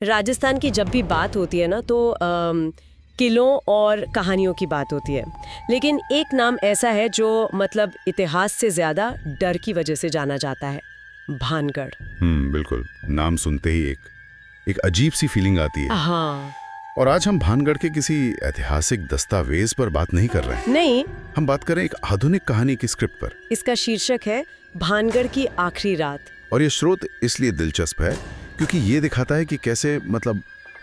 राजस्थान की जब भी बात होती है ना तो किलों और कहानियों की बात होती है, लेकिन एक नाम ऐसा है जो मतलब इतिहास से ज्यादा डर की वजह से जाना जाता है, भानगढ़। बिल्कुल। नाम सुनते ही एक अजीब सी फीलिंग आती है। हाँ। और आज हम भानगढ़ के किसी ऐतिहासिक दस्तावेज पर बात नहीं कर रहे हैं। नहीं, हम बात करें एक आधुनिक कहानी की स्क्रिप्ट पर। इसका शीर्षक है भानगढ़ की आखिरी रात। और ये स्रोत इसलिए दिलचस्प है क्योंकि ये दिखाता है कि कैसे मतलब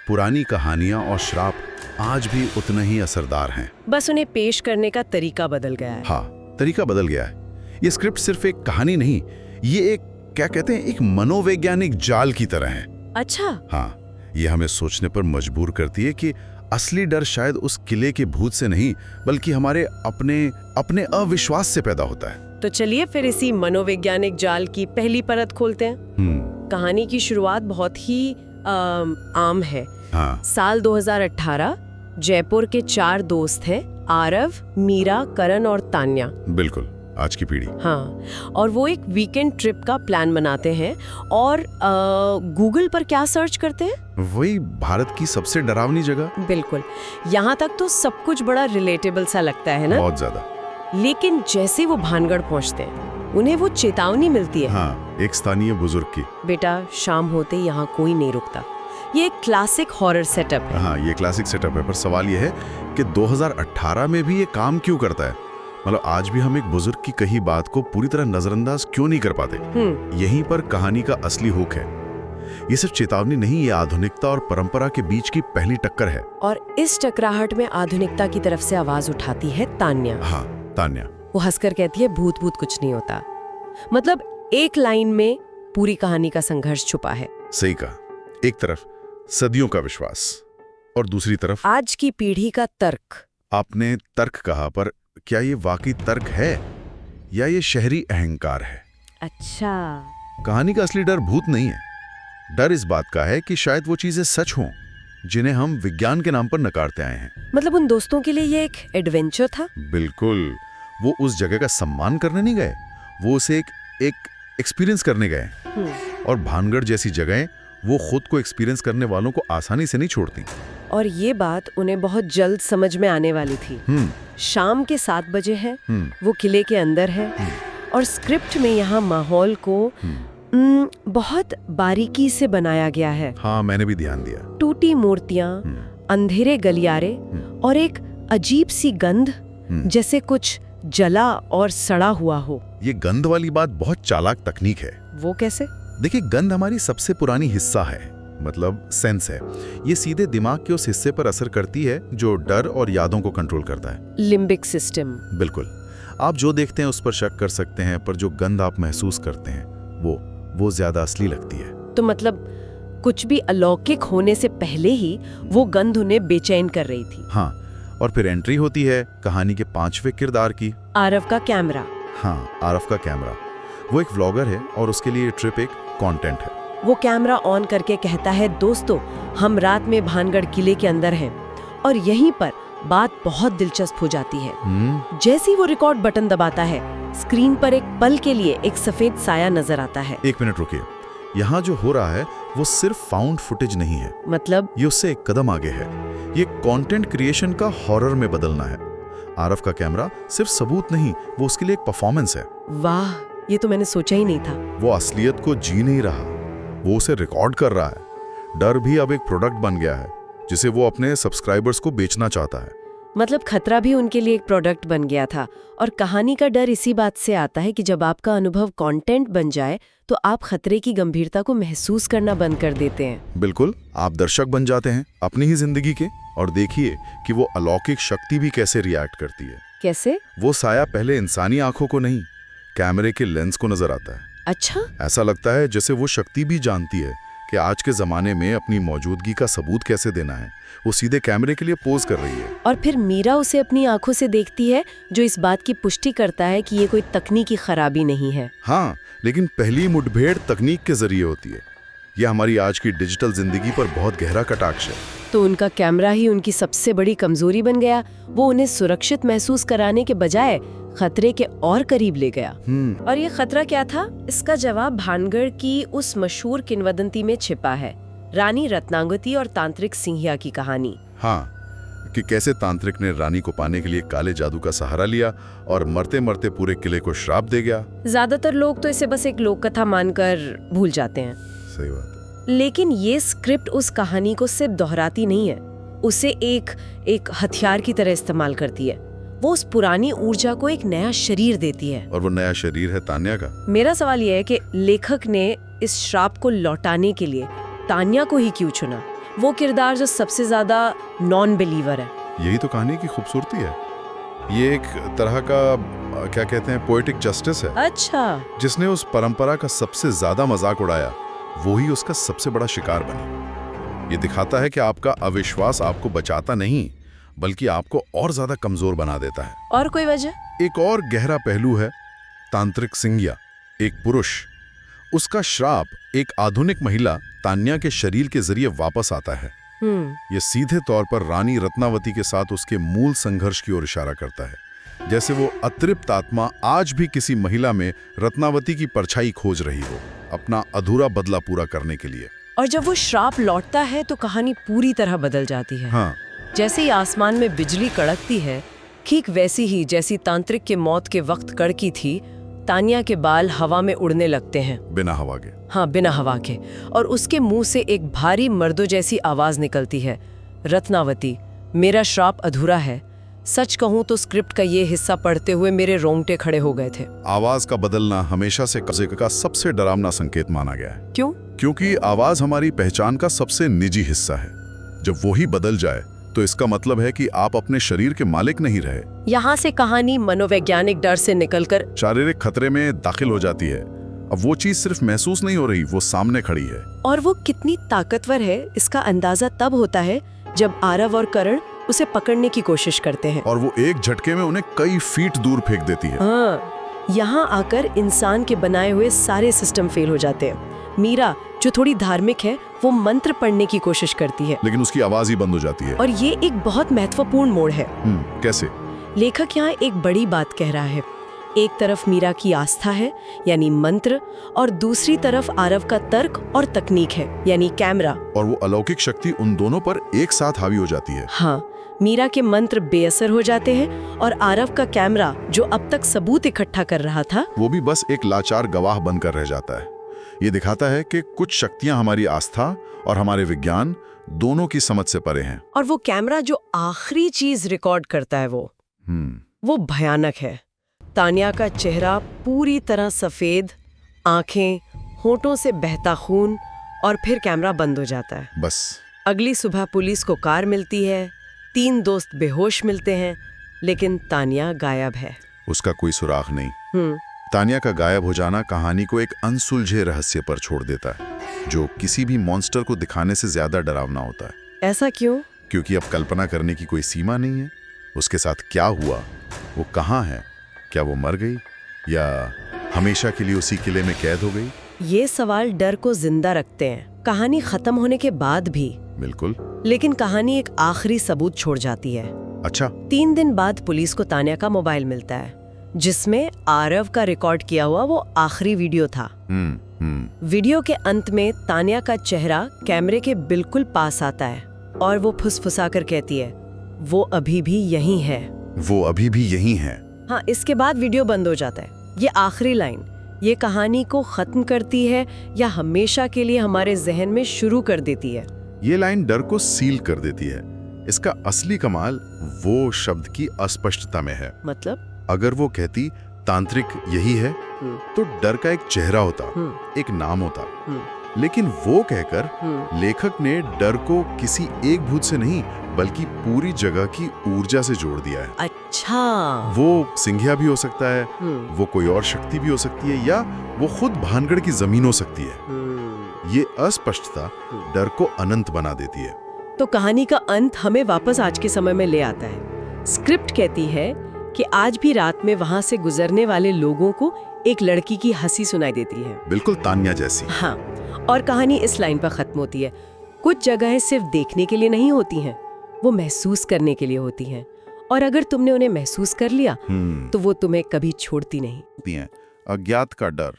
पुरानी कहानियां और श्राप आज भी उतना ही असरदार हैं। बस उन्हें पेश करने का तरीका बदल गया है। हाँ, तरीका बदल गया है। ये स्क्रिप्ट सिर्फ एक कहानी नहीं, ये एक क्या कहते हैं, एक मनोवैज्ञानिक जाल की तरह है। अच्छा। हाँ, ये हमें सोचने पर मजबूर करती है कि असली डर शायद उस किले के भूत से नहीं बल्कि हमारे अपने अविश्वास से पैदा होता है। तो चलिए फिर इसी मनोवैज्ञानिक जाल की पहली परत खोलते हैं। कहानी की शुरुआत बहुत ही आम है। हाँ। साल 2018, जयपुर के 4 दोस्त हैं, आरव, मीरा, करण और तान्या। बिल्कुल, आज की पीढ़ी। हाँ, और वो एक वीकेंड ट्रिप का प्लान बनाते हैं और गूगल पर क्या सर्च करते हैं? वही भारत की सबसे डरावनी जगह। बिल्कुल, यहाँ तक तो सब कुछ बड़ा रिलेटेबल सा लगता है ना? बहुत ज्यादा। लेकिन जैसे वो भानगढ़ पहुँचते हैं उन्हें वो चेतावनी मिलती है। हाँ, एक स्थानीय बुजुर्ग की। बेटा, शाम होते यहाँ कोई नहीं रुकता। ये एक क्लासिक हॉरर सेटअप है। हाँ, ये क्लासिक सेटअप है, पर सवाल ये है कि 2018 में भी ये काम क्यों करता है? मतलब आज भी हम एक बुजुर्ग की कही बात को पूरी तरह नजरअंदाज क्यों नहीं कर पाते? यहीं पर कहानी का असली हुक है। ये सिर्फ चेतावनी नहीं, ये आधुनिकता और परंपरा के बीच की पहली टक्कर है। और इस टकराहट में आधुनिकता की तरफ से आवाज उठाती है तान्या। हाँ, तान्या। वो हंसकर कहती है, भूत भूत कुछ नहीं होता। मतलब एक लाइन में पूरी कहानी का संघर्ष छुपा है। सही कहा। एक तरफ सदियों का विश्वास और दूसरी तरफ आज की पीढ़ी का तर्क। आपने तर्क कहा, पर क्या ये वाकई तर्क है या ये शहरी अहंकार है? अच्छा। कहानी का असली डर भूत नहीं है। डर इस बात का है कि शायद वो चीजें सच हों जिन्हें हम विज्ञान के नाम पर नकारते आए हैं। मतलब उन दोस्तों के लिए ये एक एडवेंचर था। बिल्कुल। वो उस जगह का सम्मान करने नहीं गए, वो उसे एक एक्सपीरियंस करने गए। और भानगढ़ जैसी जगहें वो खुद को एक्सपीरियंस करने वालों को आसानी से नहीं छोड़ती। और ये बात उन्हें बहुत जल्द समझ में आने वाली थी। शाम के 7 बजे है, वो किले के अंदर है और स्क्रिप्ट में यहाँ माहौल को बहुत बारीकी से बनाया गया है। हाँ, मैंने भी ध्यान दिया। टूटी मूर्तियाँ, अंधेरे गलियारे और एक अजीब सी गंध, जैसे कुछ जला और सड़ा हुआ हो। ये गंध वाली बात बहुत चालाक तकनीक है। वो कैसे? देखिए, गंध हमारी सबसे पुरानी हिस्सा है, मतलब सेंस है। ये सीधे दिमाग के उस हिस्से पर असर करती है जो डर और यादों को कंट्रोल करता है। Limbic system. बिल्कुल। आप जो देखते हैं उस पर शक कर सकते हैं, पर जो गंध आप महसूस करते हैं वो ज्यादा असली लगती है। तो मतलब कुछ भी अलौकिक होने से पहले ही वो गंध उन्हें बेचैन कर रही थी। हाँ, और फिर एंट्री होती है कहानी के 5वें किरदार की, आरव का कैमरा। हाँ, आरव का कैमरा। वो एक व्लॉगर है और उसके लिए ट्रिप एक कंटेंट है। वो कैमरा ऑन करके कहता है, दोस्तों, हम रात में भानगढ़ किले के अंदर हैं। और यहीं पर बात बहुत दिलचस्प हो जाती है। जैसे ही वो रिकॉर्ड बटन दबाता है, स्क्रीन पर एक पल के लिए एक सफेद साया नजर आता है। 1 मिनट रुकिए। यहाँ जो हो रहा है वो सिर्फ फाउंड फुटेज नहीं है। मतलब? ये उससे एक कदम आगे है। ये कंटेंट क्रिएशन का हॉरर में बदलना है। आरव का कैमरा सिर्फ सबूत नहीं, वो उसके लिए एक परफॉर्मेंस है। वाह, ये तो मैंने सोचा ही नहीं था। वो असलियत को जी नहीं रहा, वो उसे रिकॉर्ड कर रहा है। डर भी अब एक प्रोडक्ट बन गया है जिसे वो अपने सब्सक्राइबर्स को बेचना चाहता है। मतलब खतरा भी उनके लिए एक प्रोडक्ट बन गया था। और कहानी का डर इसी बात से आता है कि जब आपका अनुभव कंटेंट बन जाए तो आप खतरे की गंभीरता को महसूस करना बंद कर देते हैं। बिल्कुल, आप दर्शक बन जाते हैं अपनी ही जिंदगी के। और देखिए कि वो अलौकिक शक्ति भी कैसे रिएक्ट करती है। कैसे? वो साया पहले इंसानी आंखों को नहीं, कैमरे के लेंस को नजर आता है। अच्छा। ऐसा लगता है जैसे वो शक्ति भी जानती है कि आज के जमाने में अपनी मौजूदगी का सबूत कैसे देना है। वो सीधे कैमरे के लिए पोज कर रही है। और फिर मीरा उसे अपनी आंखों से देखती है, जो इस बात की पुष्टि करता है कि ये कोई तकनीकी खराबी नहीं है। हाँ, लेकिन पहली मुठभेड़ तकनीक के जरिए होती है। यह हमारी आज की डिजिटल जिंदगी पर बहुत गहरा कटाक्ष है। तो उनका कैमरा ही उनकी सबसे बड़ी कमजोरी बन गया। वो उन्हें सुरक्षित महसूस कराने के बजाय खतरे के और करीब ले गया। और ये खतरा क्या था? इसका जवाब भानगढ़ की उस मशहूर किंवदंती में छिपा है, रानी रत्नांगवती और तांत्रिक सिंहिया की कहानी। हाँ, कि कैसे तांत्रिक ने रानी को पाने के लिए काले जादू का सहारा लिया और मरते मरते पूरे किले को श्राप दे गया। ज्यादातर लोग तो इसे बस एक लोक कथा मानकर भूल जाते हैं। सही बात है। लेकिन ये स्क्रिप्ट उस कहानी को सिर्फ दोहराती नहीं है, उसे एक हथियार की तरह इस्तेमाल करती है। वो उस पुरानी ऊर्जा को एक नया शरीर देती है। और वो नया शरीर है तान्या का। मेरा सवाल यह है कि लेखक ने इस श्राप को लौटाने के लिए तान्या को ही क्यों चुना, वो किरदार जो सबसे ज्यादा नॉन बिलीवर है। यही तो कहानी की खूबसूरती है। ये एक तरह का क्या कहते हैं, पोएटिक जस्टिस है। अच्छा। जिसने उस परंपरा का सबसे ज्यादा मजाक उड़ाया वो ही उसका सबसे बड़ा शिकार बने। ये दिखाता है कि आपका अविश्वास आपको बचाता नहीं बल्कि आपको और ज्यादा कमजोर बना देता है। और कोई वजह? एक और गहरा पहलू है तांत्रिक सिंहिया, एक पुरुष। उसका श्राप एक आधुनिक महिला तान्या के शरीर के जरिए वापस आता है। ये सीधे तौर पर रानी रत्नावती के साथ उसके मूल संघर्ष की ओर इशारा करता है, जैसे वो अतृप्त आत्मा आज भी किसी महिला में रत्नावती की परछाई खोज रही हो, अपना अधूरा बदला पूरा करने के लिए। और जब वो श्राप लौटता है तो कहानी पूरी तरह बदल जाती है। हाँ। जैसे ही आसमान में बिजली कड़कती है, ठीक वैसी ही जैसी तांत्रिक के मौत के वक्त कड़की थी, तान्या के बाल हवा में उड़ने लगते हैं। बिना हवा के। हाँ, बिना हवा के। और उसके मुंह से एक भारी मर्दों जैसी आवाज निकलती है, रत्नावती, मेरा श्राप अधूरा है। सच कहूं तो स्क्रिप्ट का ये हिस्सा पढ़ते हुए मेरे रोंगटे खड़े हो गए थे। आवाज का बदलना हमेशा से कब्जे का सबसे डरावना संकेत माना गया है। क्यों? क्योंकि आवाज हमारी पहचान का सबसे निजी हिस्सा है। जब वो ही बदल जाए तो इसका मतलब है कि आप अपने शरीर के मालिक नहीं रहे। यहाँ से कहानी मनोवैज्ञानिक डर से निकलकर शारीरिक खतरे में दाखिल हो जाती है। अब वो चीज सिर्फ महसूस नहीं हो रही, वो सामने खड़ी है। और वो कितनी ताकतवर है इसका अंदाजा तब होता है जब आरव और करण उसे पकड़ने की कोशिश करते हैं। और वो एक झटके में उन्हें कई फीट दूर फेंक देती है। हाँ, यहाँ आकर इंसान के बनाए हुए सारे सिस्टम फेल हो जाते हैं। मीरा जो थोड़ी धार्मिक है, वो मंत्र पढ़ने की कोशिश करती है, लेकिन उसकी आवाज ही बंद हो जाती है। और ये एक बहुत महत्वपूर्ण मोड़ है। कैसे? लेखक यहाँ एक बड़ी बात कह रहा है। एक तरफ मीरा की आस्था है, यानी मंत्र, और दूसरी तरफ आरव का तर्क और तकनीक है, यानी कैमरा। और वो अलौकिक शक्ति उन दोनों पर एक साथ हावी हो जाती है। हाँ, मीरा के मंत्र बेअसर हो जाते हैं और आरव का कैमरा, जो अब तक सबूत इकट्ठा कर रहा था, वो भी बस एक लाचार गवाह बनकर रह जाता है। ये दिखाता है कि कुछ शक्तियां हमारी आस्था और हमारे विज्ञान दोनों की समझ से परे हैं। और वो कैमरा जो आखिरी चीज रिकॉर्ड करता है वो भयानक है। तान्या का चेहरा पूरी तरह सफेद, आंखें, होठों से बहता खून, और फिर कैमरा बंद हो जाता है। बस। अगली सुबह पुलिस को कार मिलती है, 3 दोस्त बेहोश मिलते हैं, लेकिन तान्या गायब है। उसका कोई सुराग नहीं। तान्या का गायब हो जाना कहानी को एक अनसुलझे रहस्य पर छोड़ देता है, जो किसी भी मॉन्स्टर को दिखाने से ज्यादा डरावना होता है। ऐसा क्यों? क्योंकि अब कल्पना करने की कोई सीमा नहीं है। उसके साथ क्या हुआ, वो कहाँ है, क्या वो मर गई या हमेशा के लिए उसी किले में कैद हो गई? ये सवाल डर को जिंदा रखते हैं कहानी खत्म होने के बाद भी। बिल्कुल। लेकिन कहानी एक आखिरी सबूत छोड़ जाती है। अच्छा। 3 दिन बाद पुलिस को तान्या का मोबाइल मिलता है, जिसमें आरव का रिकॉर्ड किया हुआ वो आखिरी वीडियो था। वीडियो के अंत में तान्या का चेहरा कैमरे के बिल्कुल पास आता है और वो फुसफुसाकर कहती है, वो अभी भी यहीं है। वो अभी भी यहीं है। हाँ, इसके बाद वीडियो बंद हो जाता है। ये आखिरी लाइन ये कहानी को खत्म करती है या हमेशा के लिए हमारे जहन में शुरू कर देती है। ये लाइन डर को सील कर देती है। इसका असली कमाल वो शब्द की अस्पष्टता में है। मतलब? अगर वो कहती तांत्रिक यही है तो डर का एक चेहरा होता, एक नाम होता। लेकिन वो कहकर लेखक ने डर को किसी एक भूत से नहीं बल्कि पूरी जगह की ऊर्जा से जोड़ दिया है। अच्छा। वो सिंहिया भी हो सकता है, वो कोई और शक्ति भी हो सकती है, या वो खुद भानगढ़ की जमीन हो सकती है। ये अस्पष्टता डर को अनंत बना देती है। तो कहानी का अंत हमें वापस आज के समय में ले आता है। स्क्रिप्ट कहती है कि आज भी रात में वहां से गुजरने वाले लोगों को एक लड़की की हंसी सुनाई देती है, बिल्कुल तान्या जैसी। हाँ, और कहानी इस लाइन पर खत्म होती है। कुछ जगहें सिर्फ देखने के लिए नहीं होती हैं, वो महसूस करने के लिए होती हैं, और अगर तुमने उन्हें महसूस कर लिया तो वो तुम्हें कभी छोड़ती नहीं। अज्ञात का डर,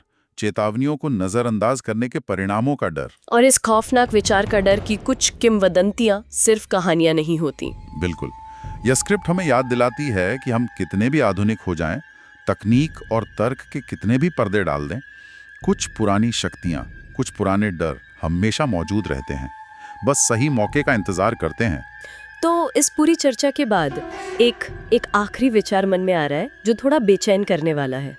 चेतावनियों को नजरअंदाज करने के परिणामों का डर। और इस खौफनाक विचार का डर कि कुछ किंवदंतियां सिर्फ कहानियां नहीं होती। बिल्कुल, यह स्क्रिप्ट हमें याद दिलाती है कि हम कितने भी आधुनिक हो जाएं, तकनीक और तर्क के कितने भी पर्दे डाल दें, कुछ पुरानी शक्तियां, कुछ पुराने डर हमेशा मौजूद रहते हैं, बस सही मौके का इंतजार करते हैं। तो इस पूरी चर्चा के बाद एक आखिरी विचार मन में आ रहा है जो थोड़ा बेचैन करने वाला है।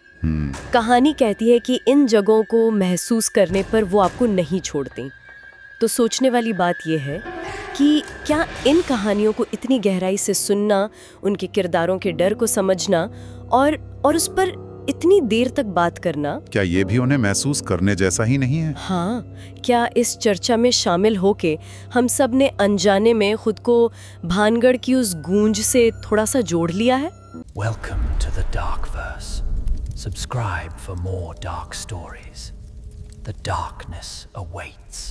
कहानी कहती है कि इन जगहों को महसूस करने पर वो आपको नहीं छोड़ती। तो सोचने वाली बात यह है कि क्या इन कहानियों को इतनी गहराई से सुनना, उनके किरदारों के डर को समझना और उस पर इतनी देर तक बात करना, क्या ये भी उन्हें महसूस करने जैसा ही नहीं है? हाँ, क्या इस चर्चा में शामिल होके हम सब ने अनजाने में खुद को भानगढ़ की उस गूंज से थोड़ा सा जोड़ लिया है? Welcome to the Darkverse. Subscribe for more dark stories. The darkness awaits.